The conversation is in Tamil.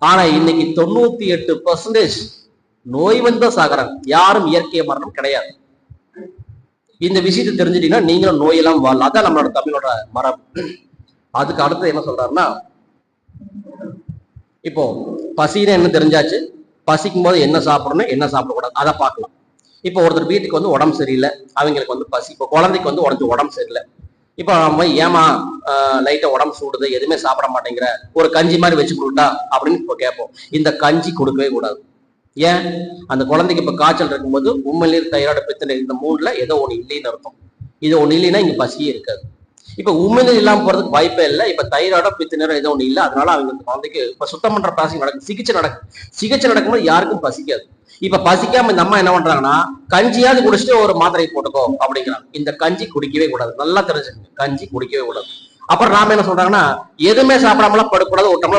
ஆனா இன்னைக்கு 98% நோய் வந்த சாகரம், யாரும் இயற்கை மரணம் கிடையாது. இந்த விஷயத்தை தெரிஞ்சுட்டீங்கன்னா நீங்களும் நோயெல்லாம் வாழலாம். அதான் நம்மளோட தமிழோட மரபு. அதுக்கு அடுத்து என்ன சொல்றாருன்னா, இப்போ பசின்னு என்ன தெரிஞ்சாச்சு, பசிக்கும் போது என்ன சாப்பிடணும் என்ன சாப்பிடக்கூடாது அதை பார்க்கலாம். இப்போ ஒருத்தர் வீட்டுக்கு வந்து உடம்பு சரியில்லை, அவங்களுக்கு வந்து பசி. இப்போ குழந்தைக்கு வந்து உடம்பு சரியில்லை, இப்போ நம்ம ஏமா லைட்டா உடம்பு சூடுது, எதுவுமே சாப்பிட மாட்டேங்கிற, ஒரு கஞ்சி மாதிரி வச்சு கொடுத்தா அப்படின்னு இப்போ கேட்போம். இந்த கஞ்சி கொடுக்கவே கூடாது. ஏன்? அந்த குழந்தைக்கு இப்போ காய்ச்சல் இருக்கும்போது உமிழ்நீர், தைராய்டு, பித்தநீர் இந்த மூணுல ஏதோ ஒன்று இல்லைன்னு அர்த்தம். இது ஒன்று இல்லைன்னா இங்க பசியே இருக்காது. இப்ப உமிழ்நீர் இல்லாம போறதுக்கு வாய்ப்பே இல்லை. இப்ப தைராய்டோ பித்தநீரோ ஏதோ ஒண்ணு இல்லை, அதனால அவங்க குழந்தைக்கு இப்ப சுத்தம் பண்ற ப்ராசஸ் நடக்கும், சிகிச்சை நடக்கும்போது யாருக்கும் பசிக்காது. இப்ப பசிக்காம இந்த அம்மா என்ன பண்றாங்கன்னா, கஞ்சியாவது குடிச்சிட்டு ஒரு மாத்திரை போட்டுக்கோ அப்படிங்கிறாங்க. இந்த கஞ்சி குடிக்கவே கூடாது, நல்லா தெரிஞ்சுக்கங்க, கஞ்சி குடிக்கவே கூடாது. அப்புறம் நாம என்ன சொல்றாங்கன்னா, எதுவுமே சாப்பிடாமலாம் படுக்கூடாது, ஒரு டம்ளர்